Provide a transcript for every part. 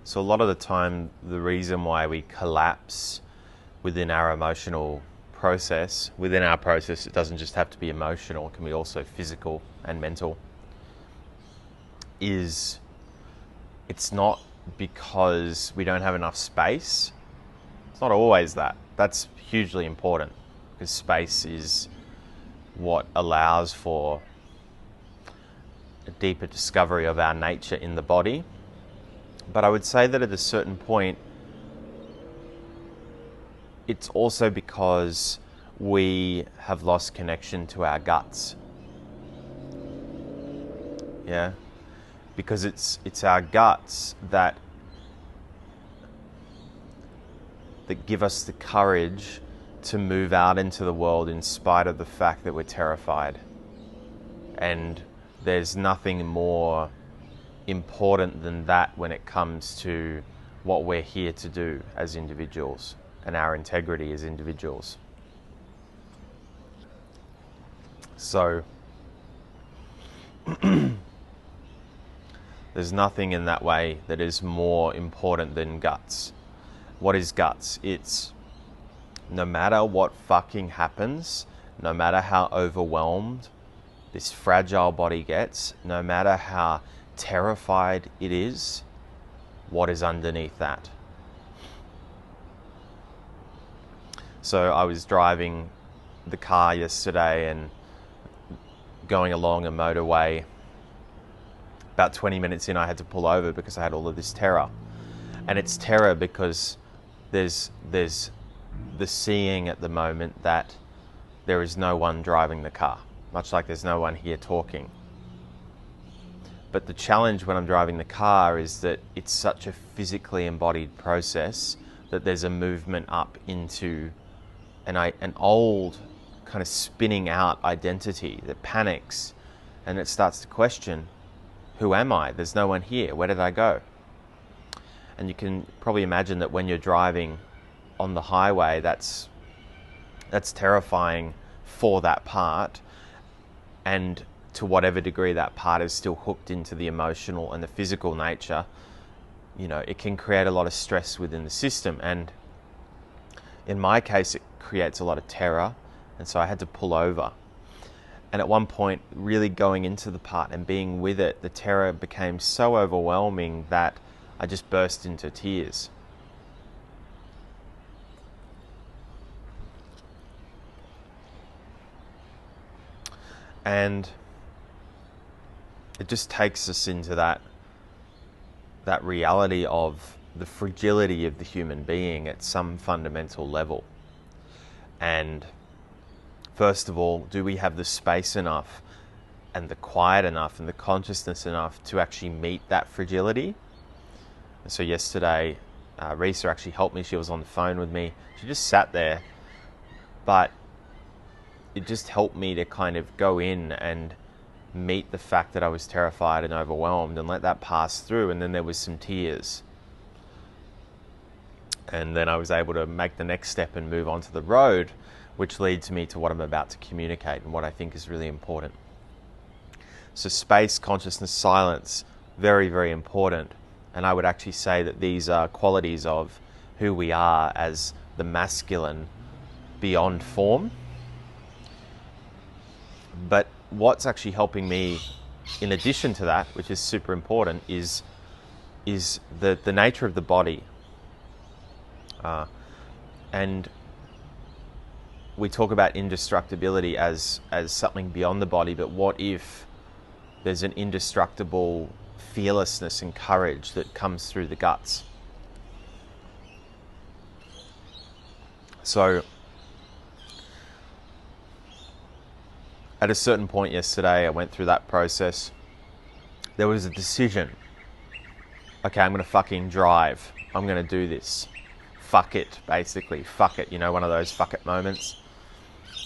So a lot of the time, the reason why we collapse within our emotional process, within our process, it doesn't just have to be emotional, it can be also physical and mental, is it's not because we don't have enough space. It's not always that. That's hugely important because space is what allows for a deeper discovery of our nature in the body. But I would say that at a certain point, it's also because we have lost connection to our guts. Yeah? Because it's our guts that give us the courage to move out into the world in spite of the fact that we're terrified. And there's nothing more important than that when it comes to what we're here to do as individuals and our integrity as individuals. So there's nothing in that way that is more important than guts. What is guts? It's no matter what fucking happens, no matter how overwhelmed this fragile body gets, no matter how terrified it is, what is underneath that? So I was driving the car yesterday and going along a motorway. About 20 minutes in, I had to pull over because I had all of this terror. And it's terror because there's the seeing at the moment that there is no one driving the car, much like there's no one here talking. But the challenge when I'm driving the car is that it's such a physically embodied process that there's a movement up into an old kind of spinning out identity that panics, and it starts to question, who am I? There's no one here. Where did I go? And you can probably imagine that when you're driving on the highway, that's terrifying for that part, and to whatever degree that part is still hooked into the emotional and the physical nature, you know, it can create a lot of stress within the system. And in my case, it creates a lot of terror, and so I had to pull over. And at one point, really going into the part and being with it, the terror became so overwhelming that I just burst into tears. And it just takes us into that reality of the fragility of the human being at some fundamental level. And first of all, do we have the space enough and the quiet enough and the consciousness enough to actually meet that fragility? And so yesterday, Risa actually helped me. She was on the phone with me. She just sat there, but it just helped me to kind of go in and meet the fact that I was terrified and overwhelmed and let that pass through. And then there was some tears. And then I was able to make the next step and move onto the road, which leads me to what I'm about to communicate and what I think is really important. So space, consciousness, silence, very, very important. And I would actually say that these are qualities of who we are as the masculine beyond form. But what's actually helping me, in addition to that, which is super important, is the nature of the body. And we talk about indestructibility as something beyond the body, but what if there's an indestructible fearlessness and courage that comes through the guts? So at a certain point yesterday, I went through that process. There was a decision. Okay, I'm going to fucking drive. I'm going to do this. Fuck it, basically. Fuck it. You know, one of those fuck it moments.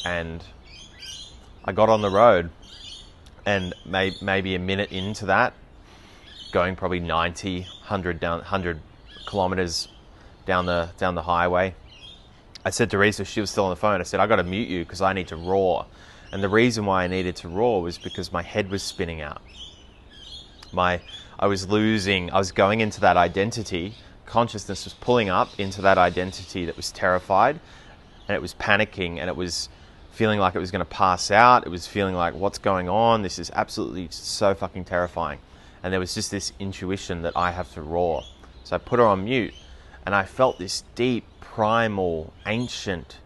And I got on the road, and maybe a minute into that, going probably 90, 100 kilometers down the highway, I said to Risa, she was still on the phone, I said, I got to mute you because I need to roar. And the reason why I needed to roar was because my head was spinning out. I was going into that identity. Consciousness was pulling up into that identity that was terrified, and it was panicking, and it was feeling like it was going to pass out. It was feeling like, what's going on? This is absolutely so fucking terrifying. And there was just this intuition that I have to roar. So I put her on mute, and I felt this deep, primal, ancient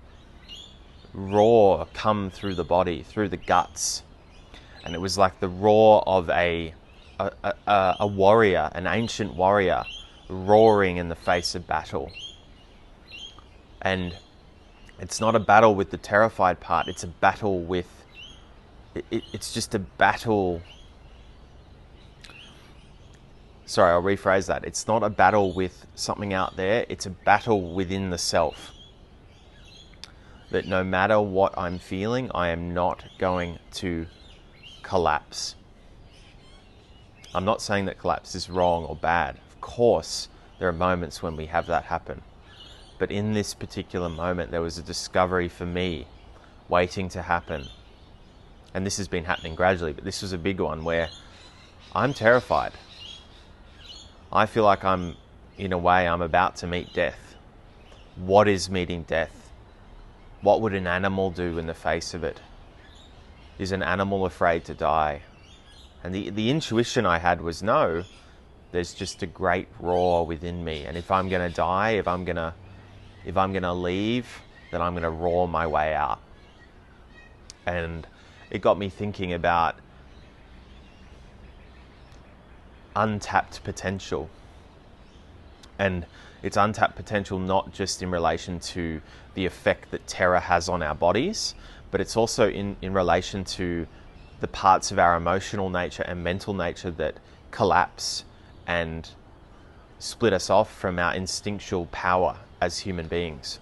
roar come through the body, through the guts. And it was like the roar of a warrior, an ancient warrior, roaring in the face of battle. And it's not a battle with the terrified part, it's a battle with... It's just a battle... Sorry, I'll rephrase that. It's not a battle with something out there, it's a battle within the self. That no matter what I'm feeling, I am not going to collapse. I'm not saying that collapse is wrong or bad. Of course, there are moments when we have that happen. But in this particular moment, there was a discovery for me waiting to happen. And this has been happening gradually, but this was a big one where I'm terrified. I feel like in a way, I'm about to meet death. What is meeting death? What would an animal do in the face of it? Is an animal afraid to die? And the intuition I had was, no, there's just a great roar within me. And if I'm going to die, if I'm going to leave, then I'm going to roar my way out. And it got me thinking about untapped potential. And it's untapped potential not just in relation to the effect that terror has on our bodies, but it's also in relation to the parts of our emotional nature and mental nature that collapse and split us off from our instinctual power as human beings.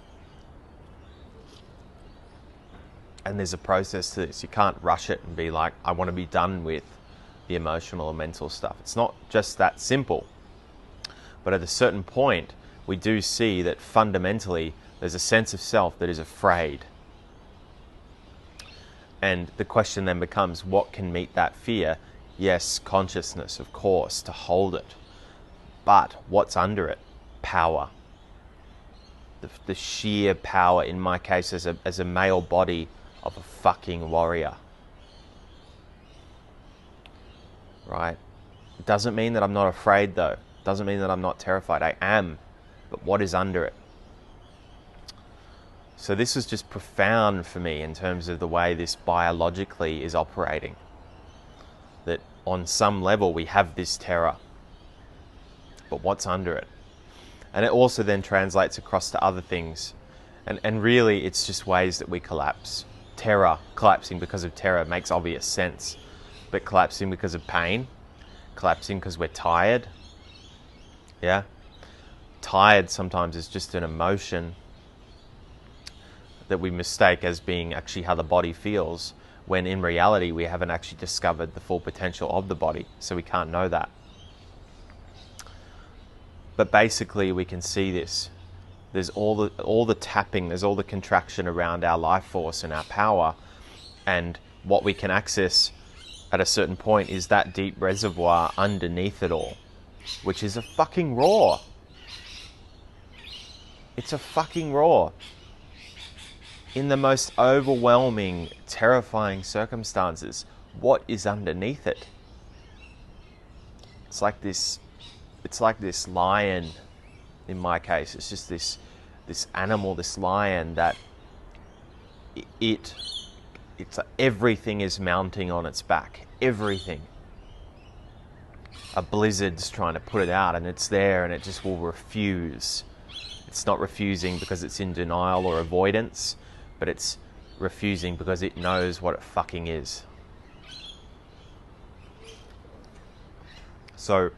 And there's a process to this. You can't rush it and be like, I want to be done with the emotional and mental stuff. It's not just that simple. But at a certain point, we do see that fundamentally there's a sense of self that is afraid. And the question then becomes, what can meet that fear? Yes, consciousness, of course, to hold it. But what's under it? Power. The sheer power, in my case, as a male body of a fucking warrior. Right? It doesn't mean that I'm not afraid, though. It doesn't mean that I'm not terrified. I am. But what is under it? So this was just profound for me in terms of the way this biologically is operating. That on some level we have this terror. But what's under it? And it also then translates across to other things. And really it's just ways that we collapse. Terror, collapsing because of terror makes obvious sense. But collapsing because of pain, collapsing because we're tired. Yeah? Tired sometimes is just an emotion that we mistake as being actually how the body feels, when in reality we haven't actually discovered the full potential of the body, so we can't know that. But basically we can see this. There's all the tapping, there's all the contraction around our life force and our power, and what we can access at a certain point is that deep reservoir underneath it all, which is a fucking roar. It's a fucking roar. In the most overwhelming, terrifying circumstances, what is underneath it? It's like this lion, in my case. It's just this animal, this lion that it's like everything is mounting on its back. Everything. A blizzard's trying to put it out, and it's there, and it just will refuse. It's not refusing because it's in denial or avoidance, but it's refusing because it knows what it fucking is. So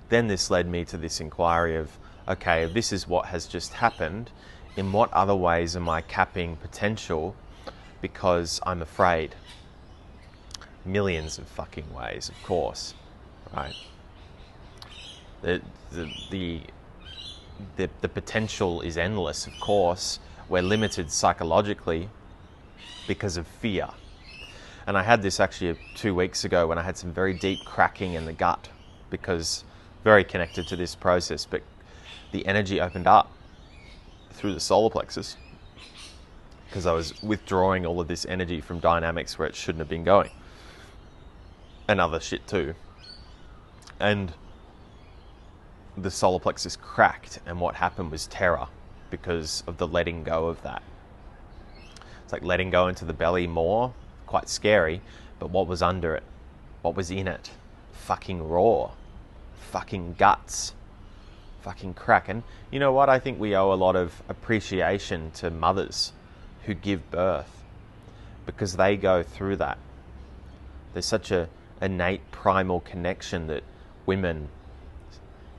then this led me to this inquiry of, okay, if this is what has just happened, in what other ways am I capping potential because I'm afraid? Millions of fucking ways, of course, right? The potential is endless, of course. We're limited psychologically because of fear. And I had this actually 2 weeks ago when I had some very deep cracking in the gut, because very connected to this process, but the energy opened up through the solar plexus because I was withdrawing all of this energy from dynamics where it shouldn't have been going, and other shit too. And the solar plexus cracked, and what happened was terror because of the letting go of that. It's like letting go into the belly more, quite scary, but what was under it? What was in it? Fucking raw. Fucking guts. Fucking crack. And you know what? I think we owe a lot of appreciation to mothers who give birth, because they go through that. There's such a innate primal connection that women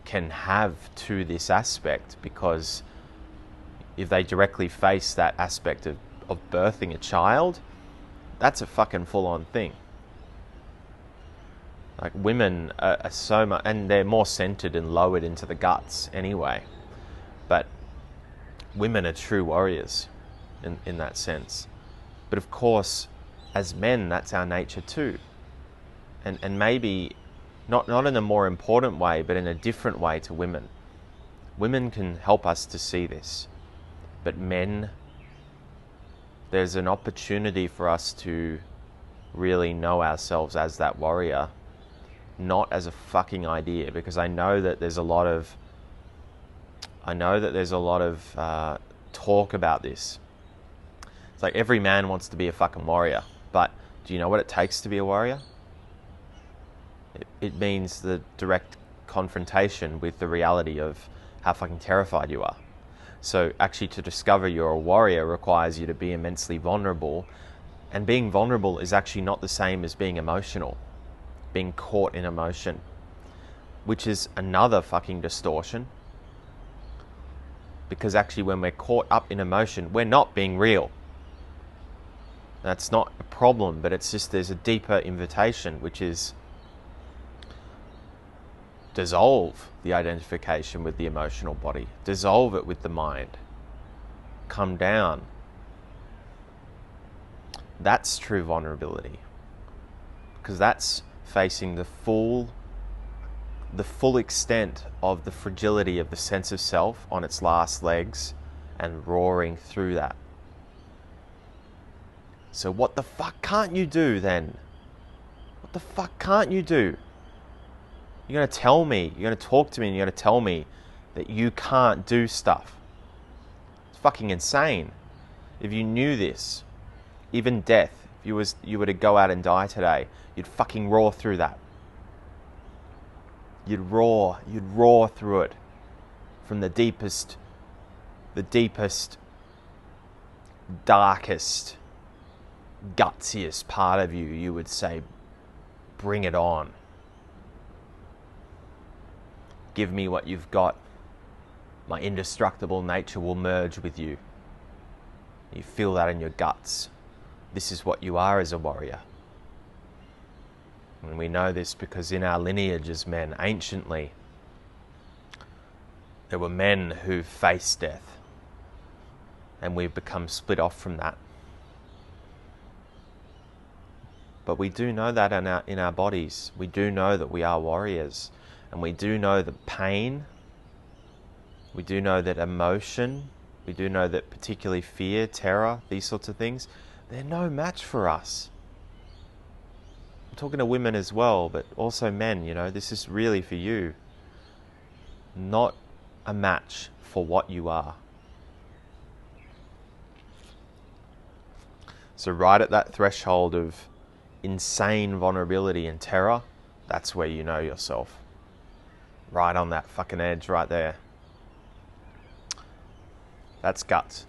can have to this aspect, because if they directly face that aspect of birthing a child, that's a fucking full-on thing. Like, women are so much, and they're more centered and lowered into the guts anyway, but women are true warriors in that sense. But of course, as men, that's our nature too. And maybe not in a more important way, but in a different way to women. Women can help us to see this, but men, there's an opportunity for us to really know ourselves as that warrior, not as a fucking idea, because I know that there's a lot of talk about this. It's like every man wants to be a fucking warrior, but do you know what it takes to be a warrior? It means the direct confrontation with the reality of how fucking terrified you are. So actually, to discover you're a warrior requires you to be immensely vulnerable, and being vulnerable is actually not the same as being emotional, being caught in emotion, which is another fucking distortion. Because actually, when we're caught up in emotion, we're not being real. That's not a problem, but it's just there's a deeper invitation, which is dissolve the identification with the emotional body, dissolve it with the mind, come down. That's true vulnerability, because that's facing the full extent of the fragility of the sense of self on its last legs and roaring through that. So what the fuck can't you do then? What the fuck can't you do? You're going to tell me, you're going to talk to me, and you're going to tell me that you can't do stuff. It's fucking insane. If you knew this, even death, if you were to go out and die today, you'd fucking roar through that. You'd roar through it from the deepest, darkest, gutsiest part of you. You would say, bring it on. Give me what you've got. My indestructible nature will merge with you. You feel that in your guts. This is what you are as a warrior. And we know this because in our lineage as men, anciently, there were men who faced death, and we've become split off from that. But we do know that in our bodies. We do know that we are warriors. And we do know that pain, we do know that emotion, we do know that particularly fear, terror, these sorts of things, they're no match for us. I'm talking to women as well, but also men, this is really for you. Not a match for what you are. So right at that threshold of insane vulnerability and terror, that's where you know yourself. Right on that fucking edge right there. That's guts.